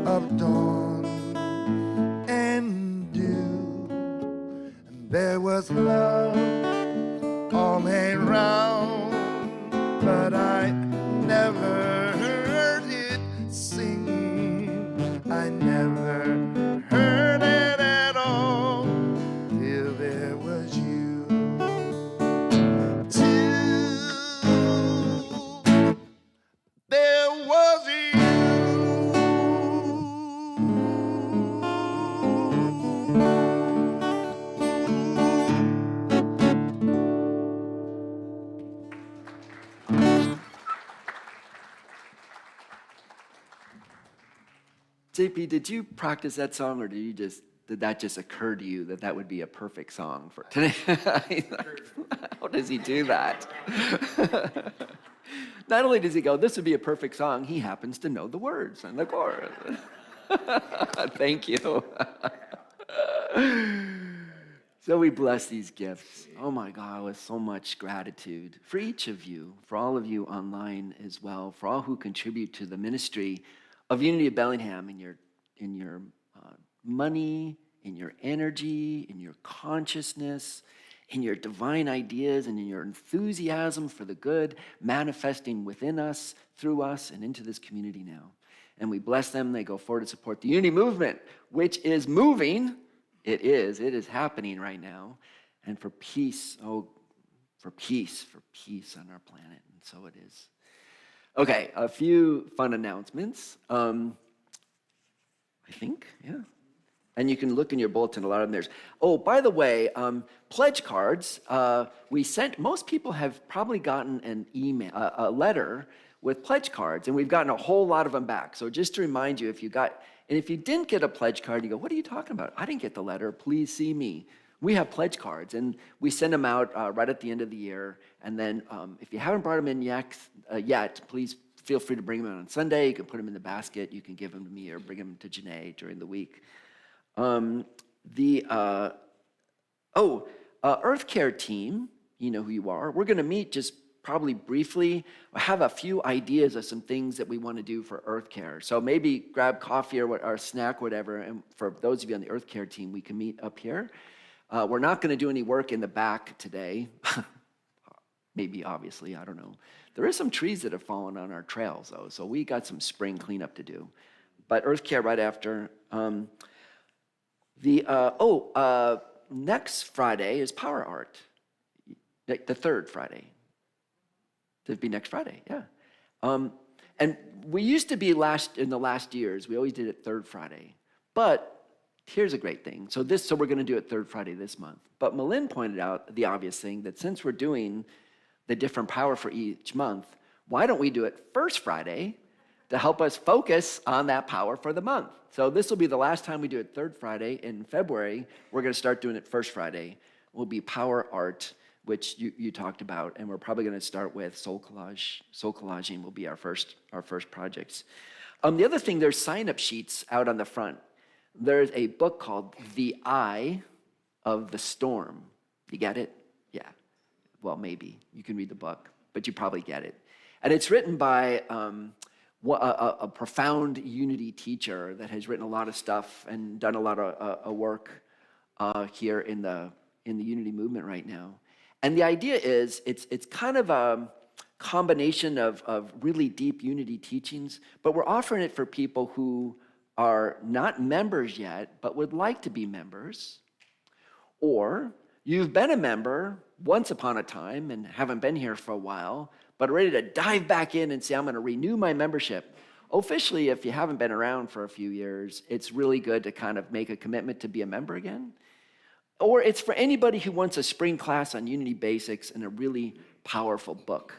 of dawn and dew. And there was love all around, but I never heard it singing. I never heard it at all till there was you. Till there was you. JP, did you practice that song, or did that just occur to you that would be a perfect song for today? How does he do that? Not only does he go, this would be a perfect song, he happens to know the words and the chorus. Thank you. So we bless these gifts. Oh my God, with so much gratitude for each of you, for all of you online as well, for all who contribute to the ministry of Unity of Bellingham in your money, in your energy, in your consciousness, in your divine ideas, and in your enthusiasm for the good manifesting within us, through us, and into this community now. And we bless them. They go forward to support the Unity movement, which is moving. It is happening right now. And for peace, for peace on our planet. And so it is. Okay, a few fun announcements. I think, yeah. And you can look in your bulletin, a lot of them there's. Oh, by the way, pledge cards. Most people have probably gotten an email, a letter with pledge cards, and we've gotten a whole lot of them back. So just to remind you, if you didn't get a pledge card, you go, what are you talking about? I didn't get the letter, please see me. We have pledge cards, and we send them out right at the end of the year. And then if you haven't brought them in yet, please feel free to bring them in on Sunday. You can put them in the basket. You can give them to me or bring them to Janae during the week. Earth Care team, you know who you are. We're going to meet just probably briefly. I have a few ideas of some things that we want to do for Earth Care. So maybe grab coffee or a snack, whatever. And for those of you on the Earth Care team, we can meet up here. We're not going to do any work in the back today. Maybe, obviously, I don't know. There is some trees that have fallen on our trails, though, so we got some spring cleanup to do. But Earth Care right after. Next Friday is Power Art, the third Friday. It'd be next Friday, yeah. And we used to be in the last years, we always did it third Friday. But here's a great thing. So we're going to do it third Friday this month. But Malin pointed out the obvious thing that since we're doing the different power for each month, why don't we do it first Friday to help us focus on that power for the month? So this will be the last time we do it third Friday. In February, we're going to start doing it first Friday. It will be Power Art, which you talked about, and we're probably going to start with soul collage. Soul collaging will be our first projects. The other thing, there's sign-up sheets out on the front. There's a book called The Eye of the Storm. You get it? Yeah. Well, maybe. You can read the book, but you probably get it. And it's written by a profound unity teacher that has written a lot of stuff and done a lot of work here in the unity movement right now. And the idea is it's kind of a combination of really deep unity teachings, but we're offering it for people who are not members yet, but would like to be members, or you've been a member once upon a time and haven't been here for a while, but are ready to dive back in and say, I'm going to renew my membership. Officially, if you haven't been around for a few years, it's really good to kind of make a commitment to be a member again. Or it's for anybody who wants a spring class on Unity Basics and a really powerful book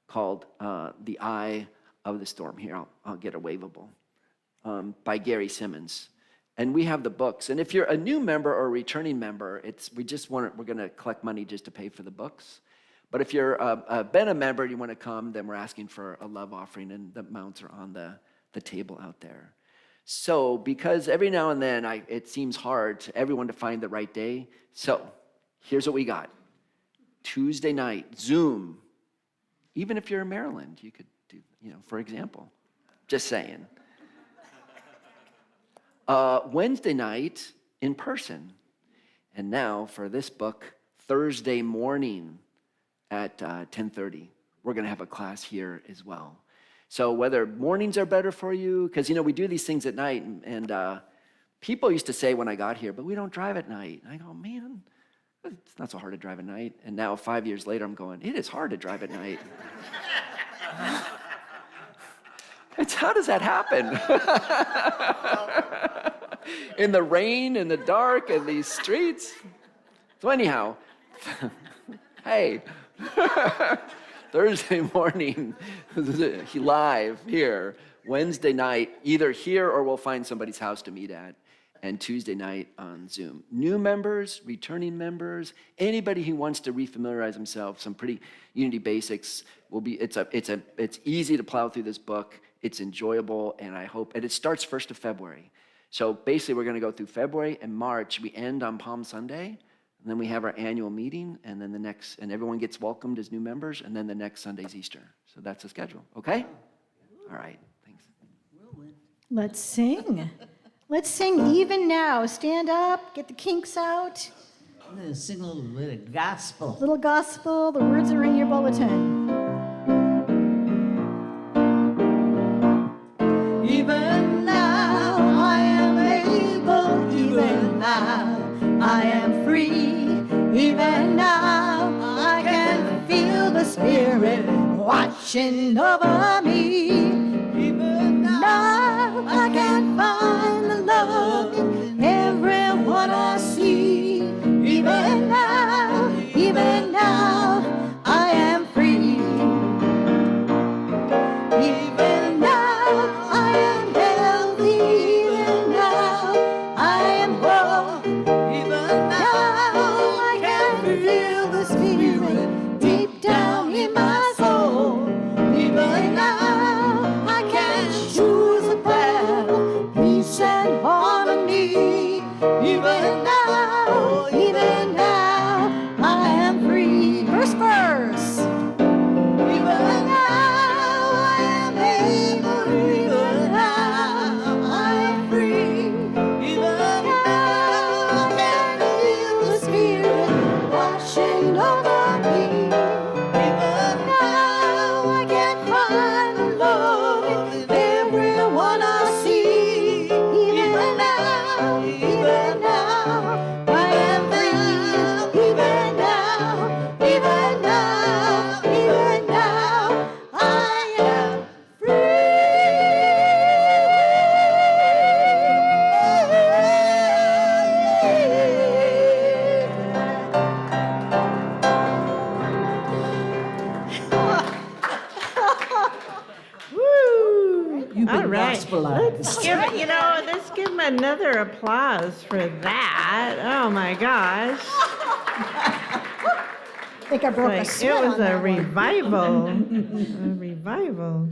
called The Eye of the Storm. Here, I'll get a wavable. By Gary Simmons. And we have the books. And if you're a new member or a returning member, we're going to collect money just to pay for the books. But if you're been a member and you want to come, then we're asking for a love offering, and the amounts are on the table out there. So because every now and then it seems hard to everyone to find the right day, so here's what we got. Tuesday night, Zoom. Even if you're in Maryland, you could do, for example. Just saying. Wednesday night, in person. And now for this book, Thursday morning at 10:30. We're going to have a class here as well. So whether mornings are better for you, because, we do these things at night, and people used to say when I got here, but we don't drive at night. And I go, man, it's not so hard to drive at night. And now 5 years later, I'm going, it is hard to drive at night. How does that happen? In the rain, in the dark, in these streets. So anyhow, hey, Thursday morning, live here, Wednesday night, either here or we'll find somebody's house to meet at, and Tuesday night on Zoom. New members, returning members, anybody who wants to refamiliarize themselves, some pretty Unity Basics will be, it's easy to plow through this book. It's enjoyable, and and it starts 1st of February. So basically, we're going to go through February and March. We end on Palm Sunday, and then we have our annual meeting, and then and everyone gets welcomed as new members, and then the next Sunday's Easter. So that's the schedule. Okay? All right. Thanks. Let's sing. Let's sing even now. Stand up, get the kinks out. I'm going to sing a little bit of gospel. Little gospel, the words are in your bulletin. Even now I am able, even now I am free, even now I can feel the Spirit watching over me. Even now I can find the love in everyone I see. Even now I am free. Even now I am healthy. Even now I am whole. Even now I can feel the Spirit deep down in my soul. Even now You've All been right. gospelized. Let's give him another applause for that. Oh my gosh. I think I broke a Like, sweat it was on a that one. revival. A revival.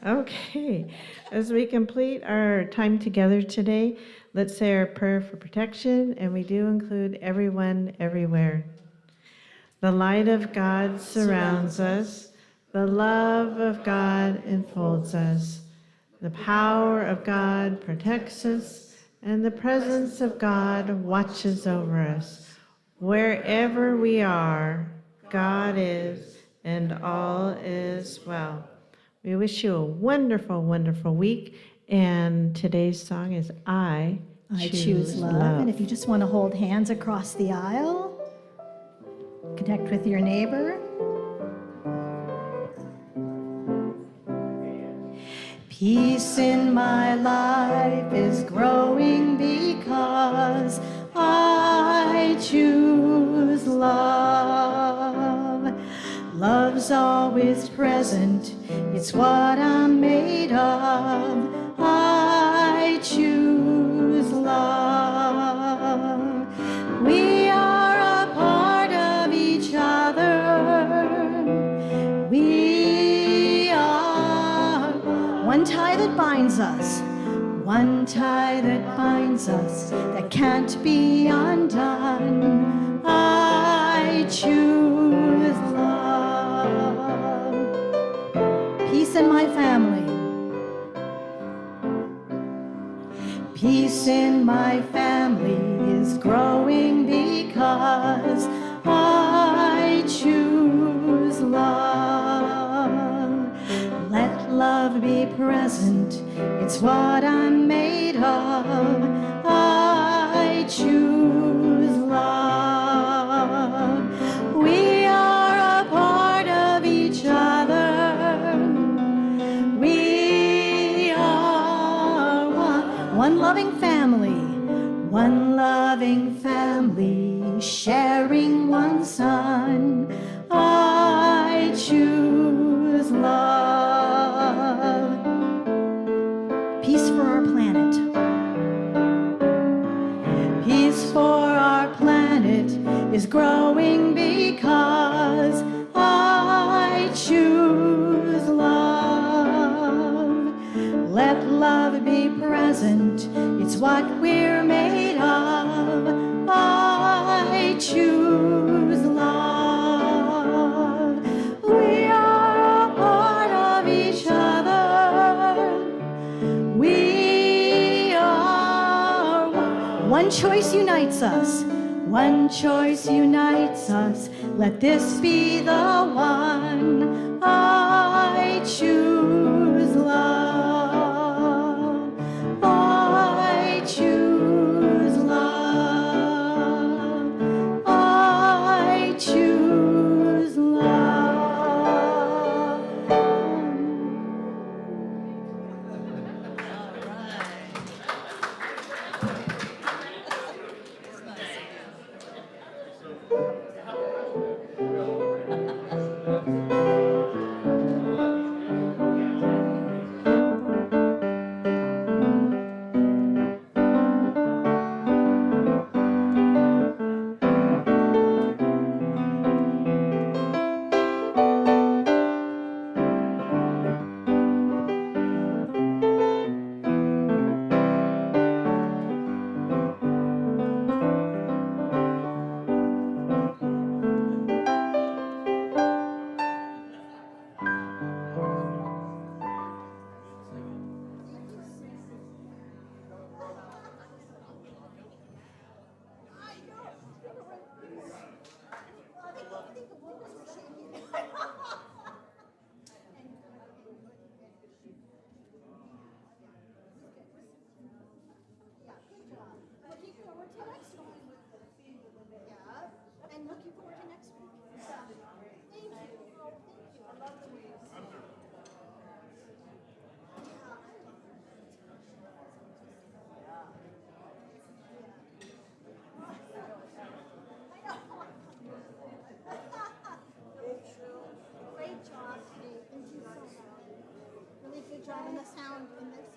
Okay. As we complete our time together today, let's say our prayer for protection, and we do include everyone, everywhere. The light of God surrounds us. The love of God enfolds us. The power of God protects us, and the presence of God watches over us. Wherever we are, God is, and all is well. We wish you a wonderful, wonderful week, and today's song is I Choose love. And if you just want to hold hands across the aisle, connect with your neighbor. Peace in my life is growing because I choose love. Love's always present, it's what I'm made of. I choose love. We are a part of each other. We are one tie that binds us, one tie that binds us, that can't be undone. I choose love. Peace in my family. Peace in my family is growing because I choose love. Let love be present, it's what I'm made of. I choose love. We are a part of each other. We are one loving family, one loving family, sharing one son. I choose love. Peace for our planet. Peace for our planet is growing because I choose love. Let love be present, it's what we're made of. I choose love. We are a part of each other. We are one choice unites us. One choice unites us. Let this be the one. I choose love. I choose love. I choose love. the sound in this.